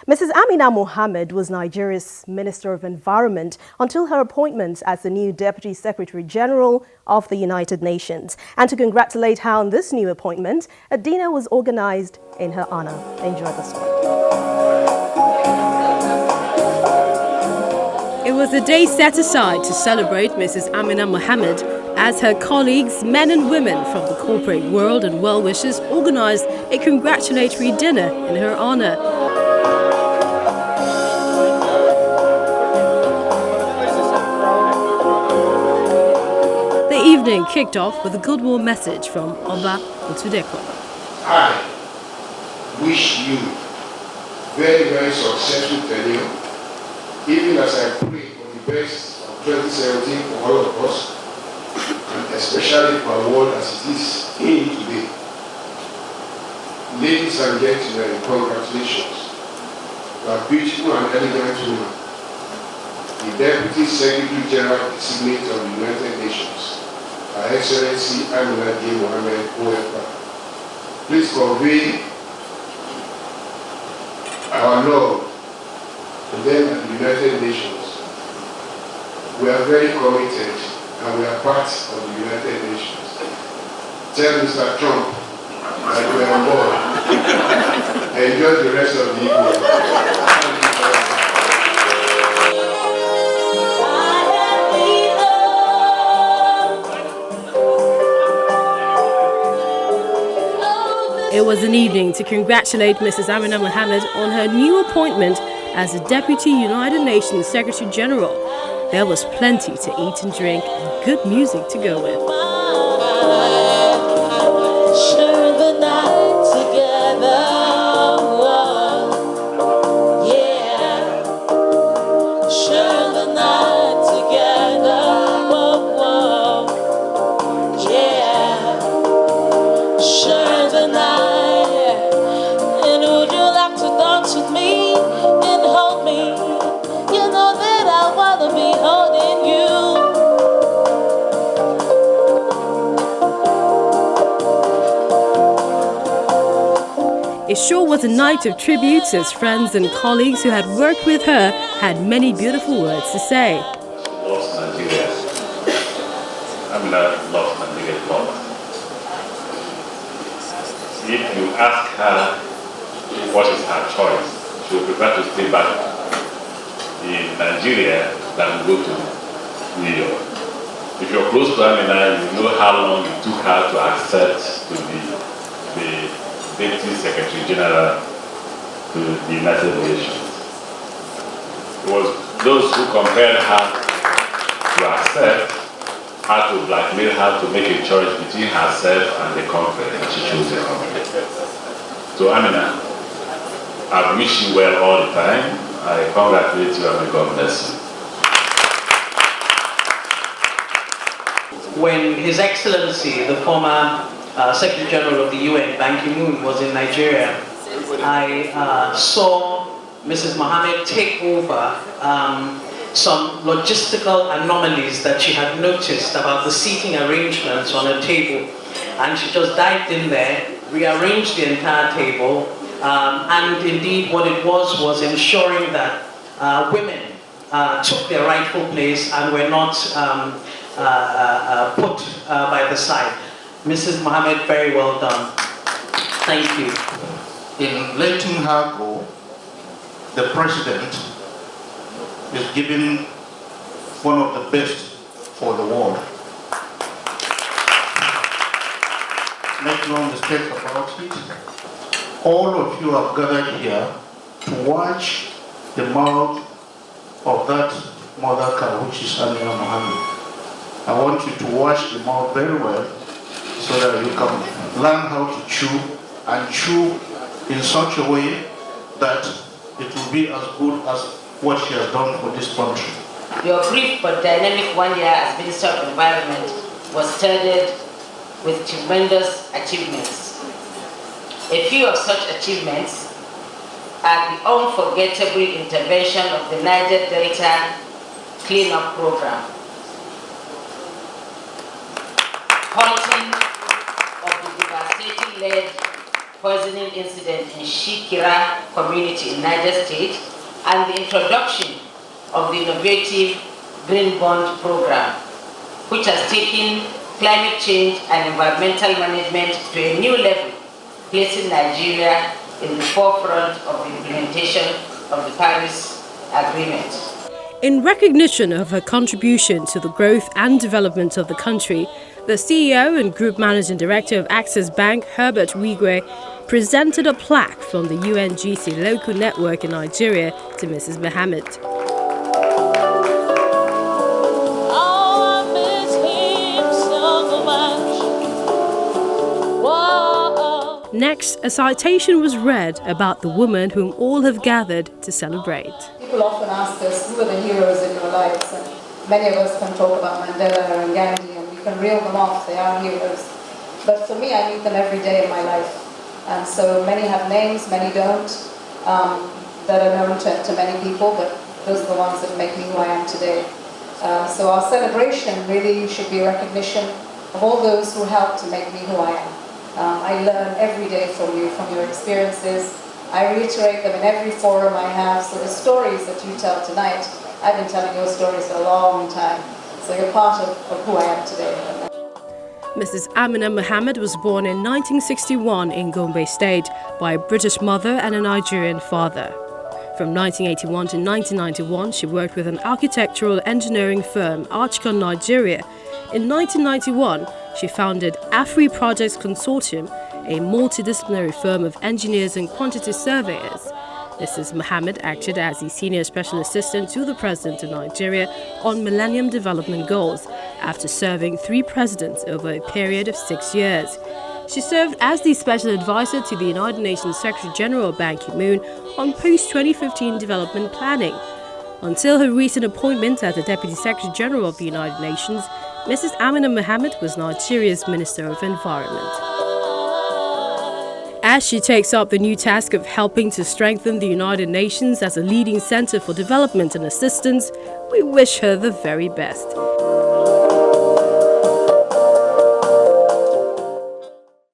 Mrs. Amina Mohammed was Nigeria's Minister of Environment until her appointment as the new Deputy Secretary General of the United Nations. And to congratulate her on this new appointment, a dinner was organized in her honor. Enjoy the story. It was a day set aside to celebrate Mrs. Amina Mohammed as her colleagues, men and women from the corporate world and well-wishers organized a congratulatory dinner in her honor. The evening kicked off with a goodwill message from Oba Utudeko. I wish you very, very successful tenure, even as I pray for the best of 2017 for all of us, and especially for our world as it is in today. Ladies and gentlemen, congratulations. You are beautiful and elegant woman, the Deputy Secretary General Designate of the United Nations, Her Excellency Amina Mohammed, OFA. Please convey our love to them at the United Nations. We are very committed and we are part of the United Nations. Tell Mr. Trump that we are on board. Enjoy the rest of the evening. It was an evening to congratulate Mrs. Amina Mohammed on her new appointment as the Deputy United Nations Secretary General. There was plenty to eat and drink and good music to go with. Share the night together, yeah. Share the night together, yeah. Share the night, and would you like to dance with me and hold me? You know that I wanna be holding you. It sure was a night of tributes as friends and colleagues who had worked with her had many beautiful words to say. Lost Nigeria. Amina lost Nigeria more. If you ask her what is her choice, she will prefer to stay back in Nigeria than go to New York. If you're close to Amina, you know how long it took her to accept to be the Deputy Secretary General to the United Nations. It was those who compared her to accept, had to blackmail her to make a choice between herself and the country, and she chose the country. So Amina, I wish you well all the time. I congratulate you and may God bless you. When His Excellency, the former Secretary General of the UN, Ban Ki-moon, was in Nigeria, I saw Mrs. Mohammed take over some logistical anomalies that she had noticed about the seating arrangements on a table. And she just dived in there, rearranged the entire table, and indeed what it was ensuring that women took their rightful place and were not put by the side. Mrs. Mohammed, very well done. Thank you. In letting her go, the president is giving one of the best for the world. Make no mistake about it. All of you have gathered here to watch the mouth of that mother cow, which is Amina Mohammed. I want you to watch the mouth very well so that you can learn how to chew, and chew in such a way that it will be as good as what she has done for this country. Your brief but dynamic 1 year as Minister of Environment was studded with tremendous achievements. A few of such achievements are the unforgettable intervention of the Niger Delta Cleanup Program, halting of the devastating lead poisoning incident in Shikira community in Niger State, and the introduction of the innovative Green Bond program, which has taken climate change and environmental management to a new level, placing Nigeria in the forefront of the implementation of the Paris Agreement. In recognition of her contribution to the growth and development of the country, the CEO and Group Managing Director of Access Bank, Herbert Wigwe, presented a plaque from the UNGC local network in Nigeria to Mrs. Mohammed. Next, a citation was read about the woman whom all have gathered to celebrate. People often ask us, who are the heroes in your lives? And many of us can talk about Mandela and Gandhi, and we can reel them off, they are heroes. But for me, I meet them every day in my life. And so many have names, many don't, that are known to many people, but those are the ones that make me who I am today. So our celebration really should be a recognition of all those who helped to make me who I am. I learn every day from you, from your experiences. I reiterate them in every forum I have. So the stories that you tell tonight, I've been telling your stories for a long time. So you're part of who I am today. Mrs. Amina Mohammed was born in 1961 in Gombe State by a British mother and a Nigerian father. From 1981 to 1991, she worked with an architectural engineering firm, Archcon Nigeria. In 1991, she founded AFRI Projects Consortium, a multidisciplinary firm of engineers and quantity surveyors. Mrs. Mohammed acted as the Senior Special Assistant to the President of Nigeria on Millennium Development Goals after serving 3 presidents over a period of 6 years. She served as the Special Advisor to the United Nations Secretary General Ban Ki-moon on post-2015 development planning. Until her recent appointment as the Deputy Secretary General of the United Nations, Mrs. Amina Mohammed was Nigeria's Minister of Environment. As she takes up the new task of helping to strengthen the United Nations as a leading center for development and assistance, we wish her the very best.